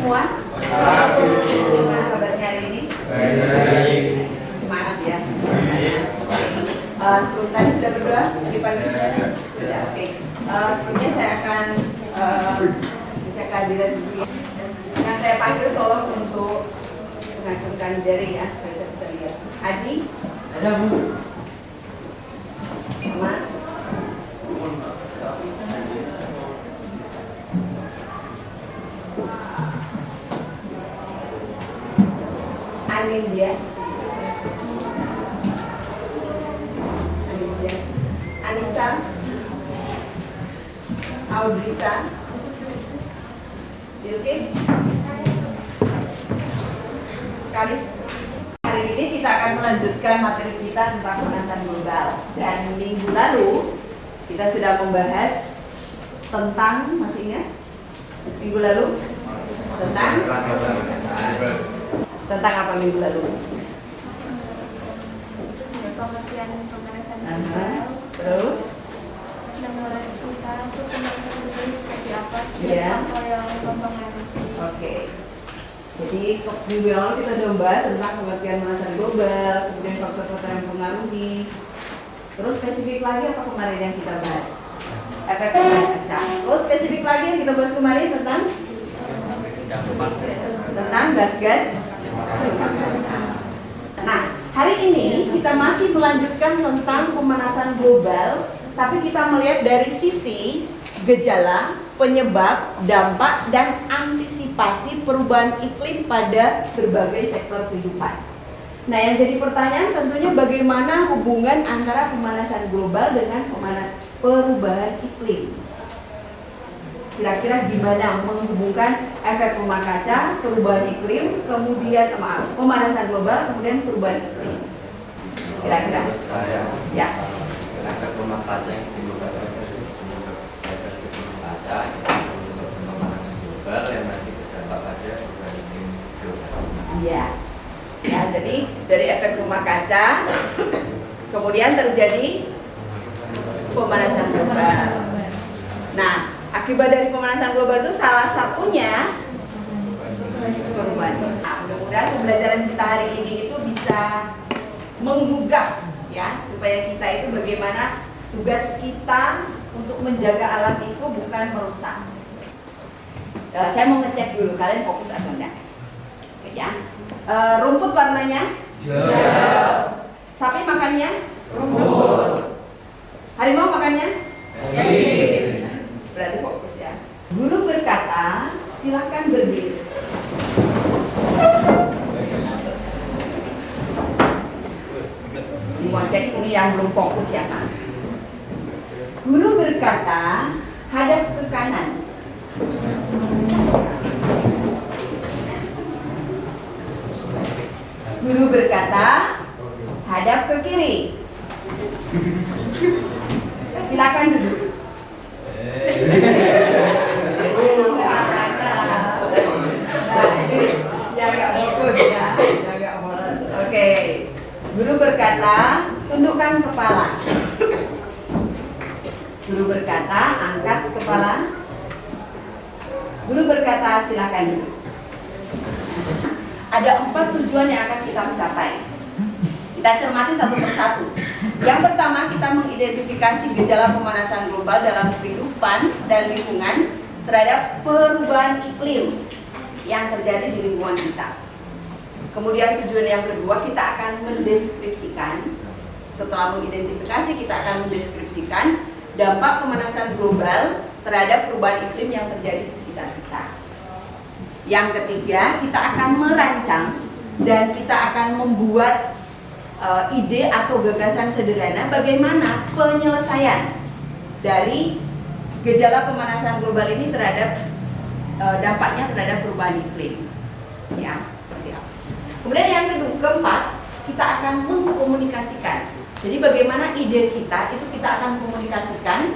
semua? Gimana kabarnya hari ini? Baik. Semangat ya. Sebelum tadi sudah berdoa di pagi? Sudah, oke. Sebelumnya saya akan baca kehadiran di sini. Yang saya panggil tolong untuk mengacungkan jari ya, supaya saya bisa lihat. Adi? Ada, Bu. Sama? Anindya? Anindya? Anissa? Audrisa? Bilkis? Kalis? Hari ini kita akan melanjutkan materi kita tentang pemanasan global. Dan minggu lalu kita sudah membahas tentang, masih ingat? Minggu lalu? Tentang apa minggu lalu? Pengertian pemanasan global. Terus? Nomor kita untuk pemanasan global seperti apa? Iya. Apa yang mempengaruhi? Oke. Jadi minggu yang lalu kita sudah membahas tentang pengertian pemanasan global, kemudian faktor-faktor yang mempengaruhi. Terus spesifik lagi apa kemarin yang kita bahas? Efek perubahan kaca. Terus spesifik lagi yang kita bahas kemarin tentang gas-gas. Nah, hari ini kita masih melanjutkan tentang pemanasan global, tapi kita melihat dari sisi gejala, penyebab, dampak, dan antisipasi perubahan iklim pada berbagai sektor kehidupan. Nah, yang jadi pertanyaan tentunya bagaimana hubungan antara pemanasan global dengan perubahan iklim. Kira-kira gimana menghubungkan efek rumah kaca, perubahan iklim, kemudian pemanasan global, kemudian perubahan iklim. Kira-kira? Ya. Efek rumah kaca yang timbulkan efek rumah kaca untuk pemanasan global yang nanti berdampak pada perubahan iklim global. Iya. Ya, jadi dari efek rumah kaca, kemudian terjadi pemanasan global. Nah, akibat dari pemanasan global itu salah satunya perubahan. Nah, mudah-mudahan pembelajaran kita hari ini itu bisa menggugah ya, supaya kita itu bagaimana tugas kita untuk menjaga alam itu bukan merusak. Saya mau ngecek dulu kalian fokus atau enggak. Oke, ya. Rumput warnanya? Hijau. Sapi makannya? Rumput. Harimau makannya? Sapi. Berarti fokus ya. Guru berkata, silahkan berdiri. Mau cek ini yang belum fokus ya Pak. Guru berkata, hadap ke kanan. Guru berkata, hadap ke kiri. Silakan duduk. Oke, guru berkata, tundukkan kepala. Guru berkata, angkat kepala. Guru berkata, silakan duduk. Ada 4 tujuan yang akan kita capai. Kita cermati satu persatu. Yang pertama, kita mengidentifikasi gejala pemanasan global dalam kehidupan dan lingkungan terhadap perubahan iklim yang terjadi di lingkungan kita. Kemudian tujuan yang kedua, kita akan mendeskripsikan. Setelah mengidentifikasi, kita akan mendeskripsikan dampak pemanasan global terhadap perubahan iklim yang terjadi di sekitar kita. Yang ketiga, kita akan merancang dan kita akan membuat ide atau gagasan sederhana bagaimana penyelesaian dari gejala pemanasan global ini terhadap dampaknya terhadap perubahan iklim. Ya, seperti apa. Kemudian yang keempat, kita akan mengkomunikasikan. Jadi bagaimana ide kita itu kita akan komunikasikan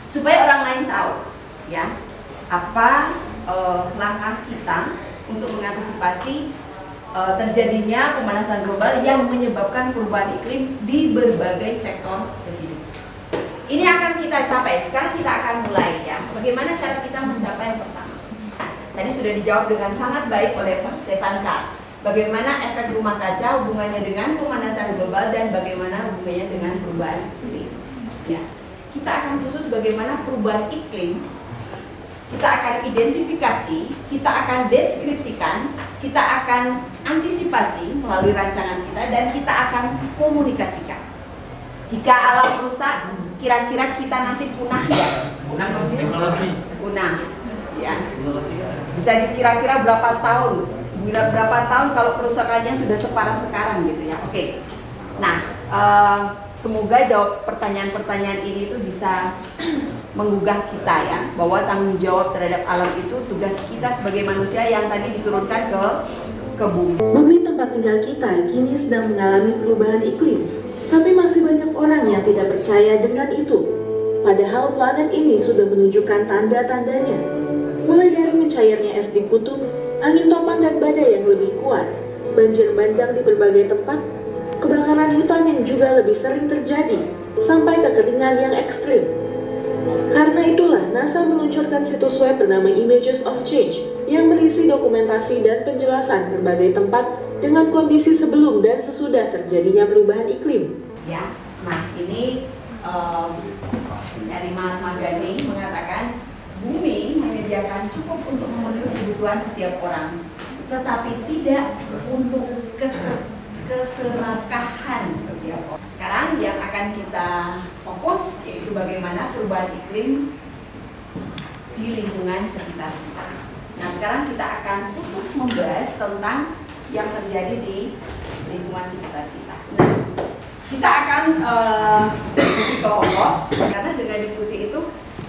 supaya orang lain tahu, ya, apa langkah kita untuk mengantisipasi terjadinya pemanasan global yang menyebabkan perubahan iklim di berbagai sektor kehidupan. Ini akan kita capai. Sekarang kita akan mulai ya. Bagaimana cara kita mencapai yang pertama? Tadi sudah dijawab dengan sangat baik oleh Pak Stefanka. Bagaimana efek rumah kaca hubungannya dengan pemanasan global dan bagaimana hubungannya dengan perubahan iklim. Ya. Kita akan khusus bagaimana perubahan iklim, kita akan identifikasi, kita akan deskripsikan, kita akan antisipasi melalui rancangan kita dan kita akan komunikasikan. Jika alam rusak, kira-kira kita nanti punah ya? Punah. Ya. Bisa dikira-kira berapa tahun? Berapa tahun kalau kerusakannya sudah separah sekarang gitu ya. Oke. Nah, semoga jawab pertanyaan-pertanyaan ini tuh bisa menggugah kita ya, bahwa tanggung jawab terhadap alam itu tugas kita sebagai manusia yang tadi diturunkan ke bumi. Bumi tempat tinggal kita kini sedang mengalami perubahan iklim, tapi masih banyak orang yang tidak percaya dengan itu. Padahal planet ini sudah menunjukkan tanda-tandanya, mulai dari mencairnya es di kutub, angin topan dan badai yang lebih kuat, banjir bandang di berbagai tempat, kebakaran hutan yang juga lebih sering terjadi, sampai kekeringan yang ekstrim. Karena itulah NASA meluncurkan situs web bernama Images of Change yang berisi dokumentasi dan penjelasan berbagai tempat dengan kondisi sebelum dan sesudah terjadinya perubahan iklim. Ya, nah ini dari Mahatma Gandhi mengatakan bumi menyediakan cukup untuk memenuhi kebutuhan setiap orang, tetapi tidak untuk keserakahan setiap orang. Sekarang yang akan kita fokus yaitu bagaimana perubahan iklim di lingkungan sekitar kita. Nah, sekarang kita akan khusus membahas tentang yang terjadi di lingkungan sekitar kita. Nah, kita akan diskusi kelompok, karena dengan diskusi itu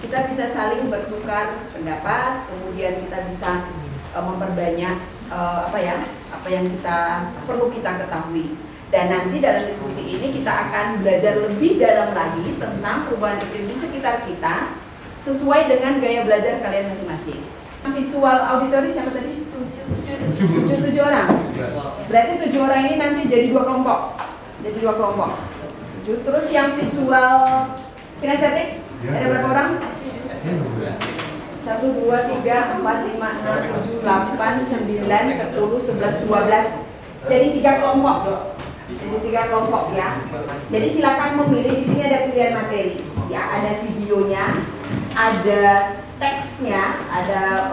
kita bisa saling bertukar pendapat, kemudian kita bisa memperbanyak apa yang perlu kita ketahui. Dan nanti dalam diskusi ini kita akan belajar lebih dalam lagi tentang perubahan iklim di sekitar kita sesuai dengan gaya belajar kalian masing-masing. Visual auditory siapa tadi? 7 orang. Berarti 7 orang ini nanti jadi 2 kelompok. Jadi 2 kelompok. 7. Terus yang visual kinestetik ada berapa orang? 1, 2, 3, 4, 5, 6, 7, 8, 9, 10, 11, 12. Jadi 3 kelompok. Jadi 3 kelompok ya. Jadi silakan memilih. Di sini ada pilihan materi. Ya, ada videonya, ada teksnya, ada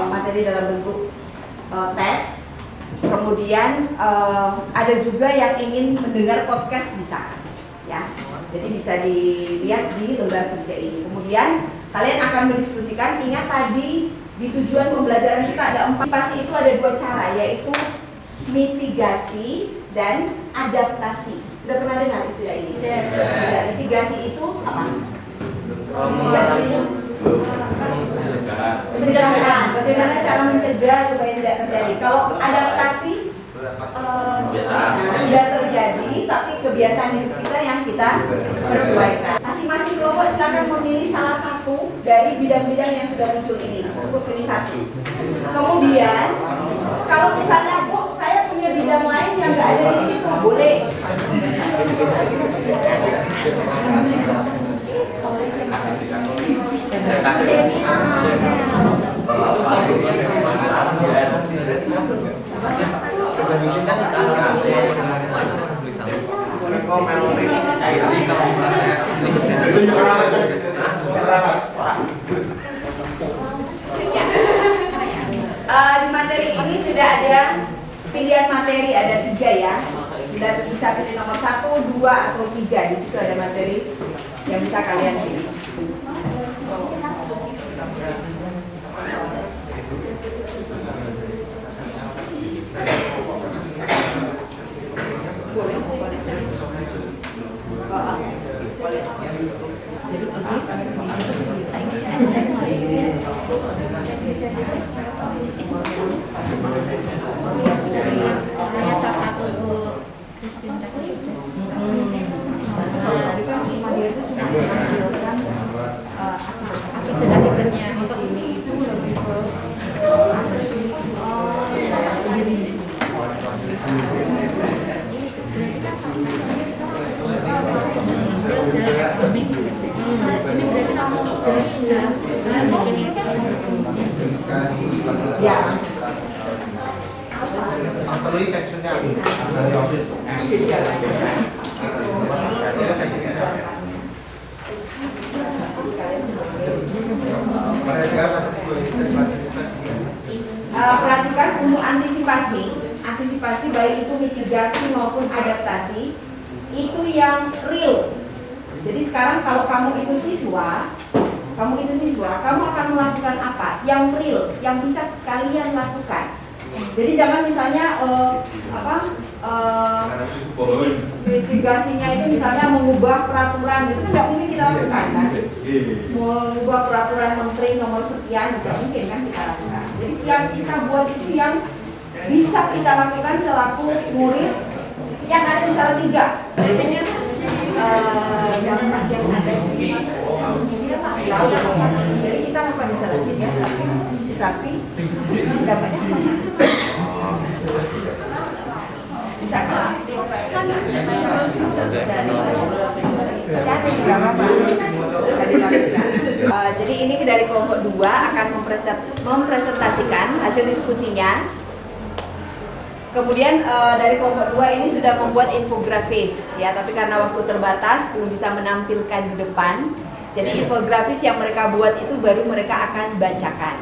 materi dalam bentuk teks. Kemudian ada juga yang ingin mendengar podcast bisa. Ya. Jadi bisa dilihat di lembar kerja ini. Kemudian kalian akan mendiskusikan. Ingat tadi di tujuan pembelajaran kita ada 4. Pasti itu ada 2 cara, yaitu mitigasi dan adaptasi. Sudah pernah dengar istilah ini? Sudah. Mitigasi itu apa? Pencegahan. Bagaimana cara mencegah supaya tidak terjadi? Kalau adaptasi sudah terjadi, tapi kebiasaan hidup kita yang kita sesuaikan. Masing-masing kelompok silakan memilih salah satu dari bidang-bidang yang sudah muncul ini. Cukup pilih 1. Kemudian, kalau misalnya Bu, saya punya bidang lain yang nggak ada di situ, boleh. Di materi ini sudah ada pilihan materi, ada 3 ya. Bisa pilih nomor 1, 2, atau 3. Di situ ada materi yang bisa kalian pilih. Hanya salah satu Bu Christine tadi. Tadi kan cuma dia itu cuma menampilkan Perhatikan untuk antisipasi baik itu mitigasi maupun adaptasi itu yang real. Jadi sekarang kalau kamu itu siswa, kamu akan melakukan apa? Yang real, yang bisa kalian lakukan. Jadi jangan misalnya mitigasinya itu misalnya mengubah peraturan, itu tidak mungkin kita lakukan kan? Mengubah peraturan menteri nomor sekian tidak mungkin kan kita lakukan. Jadi yang kita buat itu yang bisa kita lakukan selaku murid yang ada di salah 3. Yang ada di jadi kita bukan di salah 3 tapi dapatnya bisa kan? Cari juga apa? Jadi ini dari kelompok 2 akan mempresentasikan hasil diskusinya. Kemudian dari kelompok 2 ini sudah membuat infografis ya, tapi karena waktu terbatas belum bisa menampilkan di depan. Jadi infografis yang mereka buat itu baru mereka akan bacakan.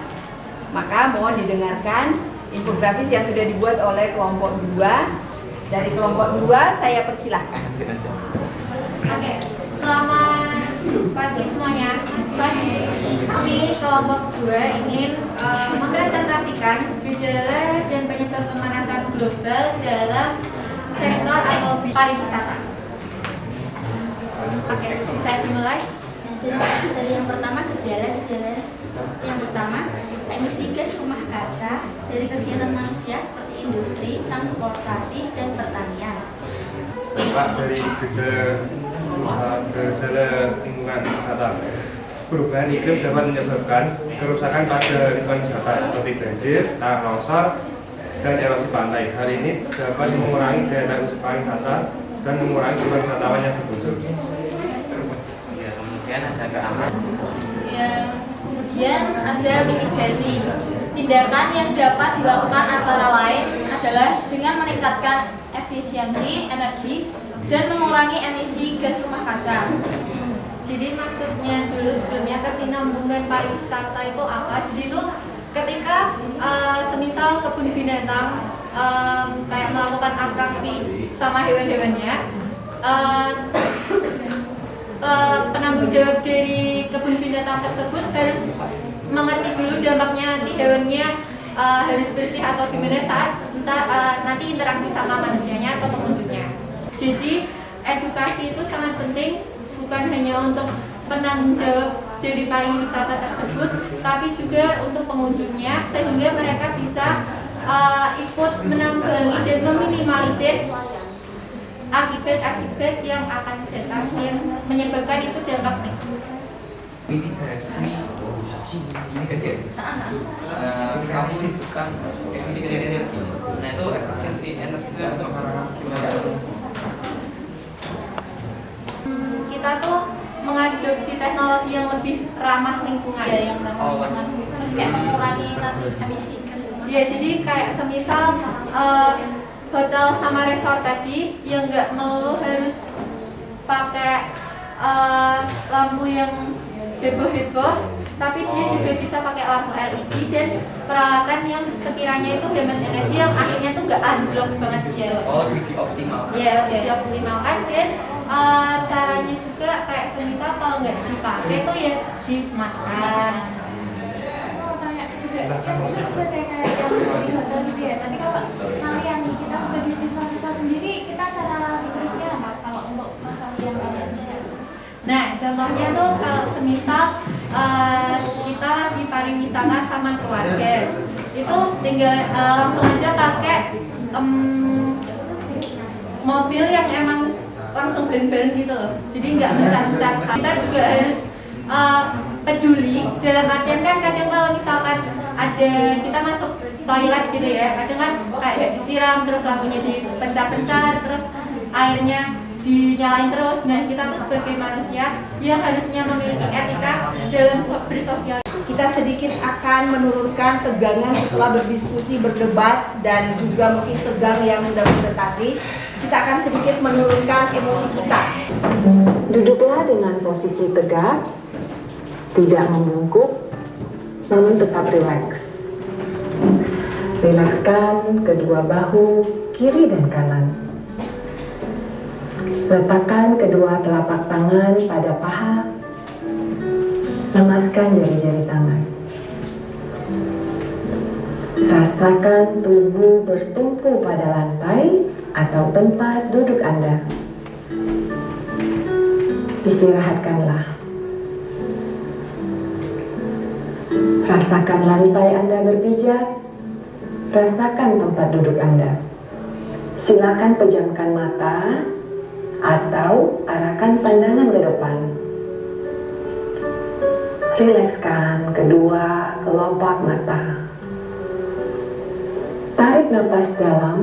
Maka mohon didengarkan infografis yang sudah dibuat oleh kelompok 2. Dari kelompok 2 saya persilahkan. Oke, selamat pagi semuanya. Pagi kami kelompok 2 ingin mempresentasikan gejala dan penyebab pemanasan global dalam sektor atau pariwisata. Oke, bisa dimulai. Dari yang pertama gejala yang pertama emisi gas rumah kaca dari kegiatan manusia seperti industri, transportasi, dan pertanian. Dampak dari gejala lingkungan wisata. Perubahan iklim dapat menyebabkan kerusakan pada lingkungan wisata seperti banjir, tanah longsor, dan erosi pantai. Hal ini dapat mengurangi daya tarik pariwisata dan mengurangi jumlah wisatawan yang berkunjung. Kemudian ada keamanan. Ya, kemudian ada mitigasi. Tindakan yang dapat dilakukan antara lain adalah dengan meningkatkan efisiensi energi dan mengurangi emisi gas rumah kaca. Jadi maksudnya dulu sebelumnya kesinambungan pariwisata itu apa? Jadi itu ketika semisal kebun binatang kayak melakukan atraksi sama hewan-hewannya, penanggung jawab dari kebun binatang tersebut harus mengerti dulu dampaknya nanti hewannya harus bersih atau gimana saat nanti interaksi sama manusianya atau pengunjungnya. Jadi edukasi itu sangat penting, bukan hanya untuk penanggung jawab dari pariwisata tersebut, tapi juga untuk pengunjungnya sehingga mereka bisa ikut menanggulangi dan meminimalisir akibat-akibat yang akan datang yang menyebabkan itu dampak negatif. Mitigasi ya? Kamu menyebutkan efisiensi energi. Nah itu efisiensi energi itu yang Kita tuh mengadopsi teknologi yang lebih ramah lingkungan. Ya, yang ramah lingkungan. Terus kayak mengurangi nanti emisi gas. Ya, jadi kayak semisal hotel sama resort tadi yang nggak melulu harus pakai lampu yang heboh-heboh, tapi dia juga bisa pakai lampu LED dan peralatan yang sekiranya itu hemat energi yang akhirnya tuh nggak anjlok banget ya. Oh, dioptimalkan. Ya, dioptimalkan dan caranya juga kayak semisal kalau nggak dipakai tuh ya dimatikan. Mau tanya juga sebagai kayak yang di hotel gitu ya. Tadi kalau kalian nih kita sebagai siswa-siswa sendiri kita cara mikirnya apa kalau untuk masalah yang kalian? Nah, contohnya tuh kalau semisal kita lagi pariwisata sama keluarga, itu tinggal langsung aja pakai mobil yang emang langsung bareng-bareng gitu loh. Jadi nggak mencar-mencar. Kita juga harus peduli dalam artian kan kadang kalau misalkan ada kita masuk toilet gitu ya, kadang kan kayak disiram terus lampunya dipencar-pencar terus airnya dinyalain terus. Nah, kita tuh sebagai manusia yang harusnya memiliki etika dalam bersosial. Kita sedikit akan menurunkan tegangan setelah berdiskusi, berdebat, dan juga mungkin tegang yang sudah presentasi. Kita akan sedikit menurunkan emosi kita. Duduklah dengan posisi tegak, tidak membungkuk, namun tetap rileks. Rilekskan kedua bahu kiri dan kanan. Letakkan kedua telapak tangan pada paha. Lemaskan jari-jari tangan. Rasakan tubuh bertumpu pada lantai atau tempat duduk Anda. Istirahatkanlah. Rasakan lantai Anda berpijak. Rasakan tempat duduk Anda. Silakan pejamkan mata atau arahkan pandangan ke depan. Rilekskan kedua kelopak mata. Tarik napas dalam.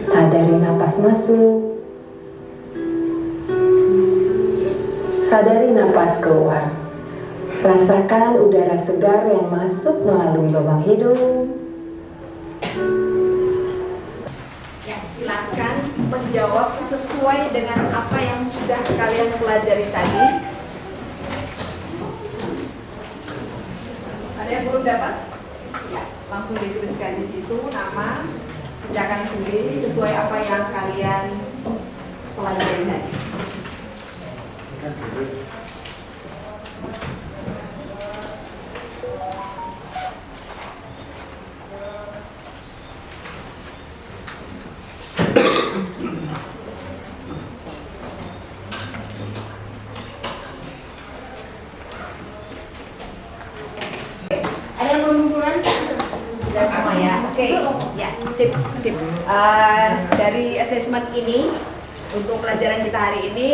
Sadari napas masuk. Sadari napas keluar. Rasakan udara segar yang masuk melalui lubang hidung. Ya, silakan menjawab sesuai dengan apa yang sudah kalian pelajari tadi. Ada yang belum dapat? Ya, langsung dituliskan di situ nama, kerjakan sendiri sesuai apa yang kalian pelajari tadi. Ada yang belum kumpulan? Sudah semua ya? Oke, ya, sip. Dari assessment ini, untuk pelajaran kita hari ini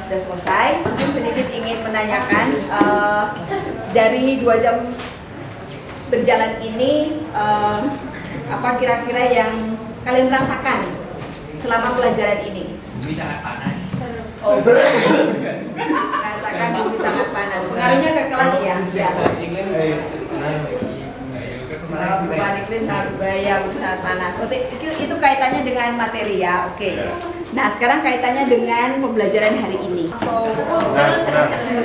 sudah selesai. Mungkin sedikit ingin menanyakan, dari 2 jam berjalan ini, apa kira-kira yang kalian rasakan selama pelajaran ini? Bumi sangat panas. Oh, rasakan bumi sangat panas. Pengaruhnya ke kelas ya? Ya. Perubahan iklim sangat berbahaya, bumi sangat panas. Oh, itu kaitannya dengan materi ya, oke. Nah, sekarang kaitannya dengan pembelajaran hari ini.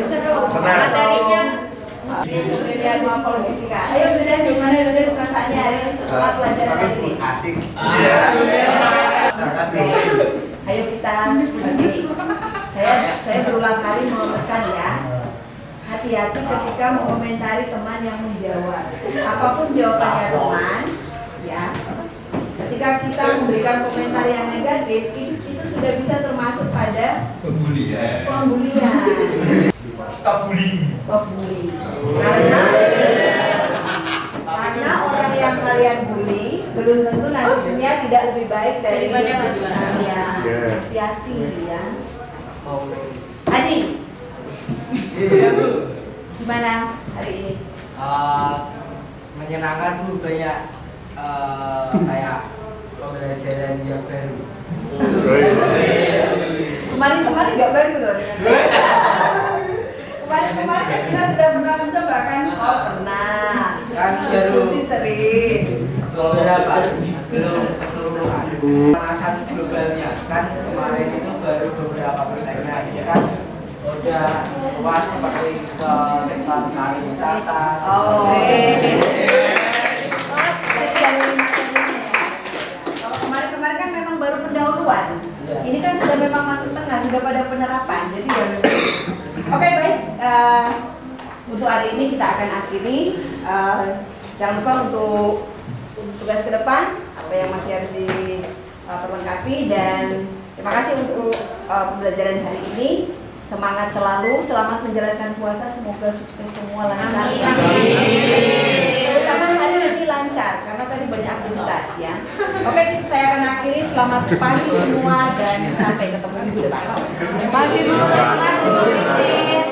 Seru. Materinya Brilian morfologi fisika. Ayo Brilian, gimana Brilian perasaannya hari ini setelah pelajaran hari ini? Asik. Oke. Ayo kita begini. Saya berulang kali memesan ya. Hati-hati ketika mengomentari teman yang menjawab. Apapun jawabannya teman, ya. Ketika kita memberikan komentar yang negatif, itu sudah bisa termasuk pada pembulian. Stop bullying. Karena orang yang kalian bully belum tentu nasibnya tidak lebih baik daripada ya. Hati-hati ya. Adi, gimana hari ini? Menyenangkan Bu, banyak kayak pembelajaran yang baru. Kemarin nggak baru loh. Kemarin kan kita sudah pernah mencoba kan? Oh pernah. Kan Diskusi sering. beberapa belum keseluruhan. Pemanasan globalnya kan kemarin itu baru beberapa persennya, ini kan udah luas seperti ke sektor pariwisata. Kalau kemarin kan memang baru pendahuluan. Ini kan sudah memang masuk tengah, sudah pada penerapan. Jadi ya. Oke, baik. Untuk hari ini kita akan akhiri. Jangan lupa untuk tugas ke depan apa yang masih harus diperlengkapi, dan terima kasih untuk pembelajaran hari ini. Semangat selalu, selamat menjalankan puasa, semoga sukses semua, lancar. Terutama hari ini lancar karena tadi banyak aktivitas ya. Oke, saya akan akhiri. Selamat pagi semua dan sampai ketemu minggu depan. pagi Bu, terima kasih.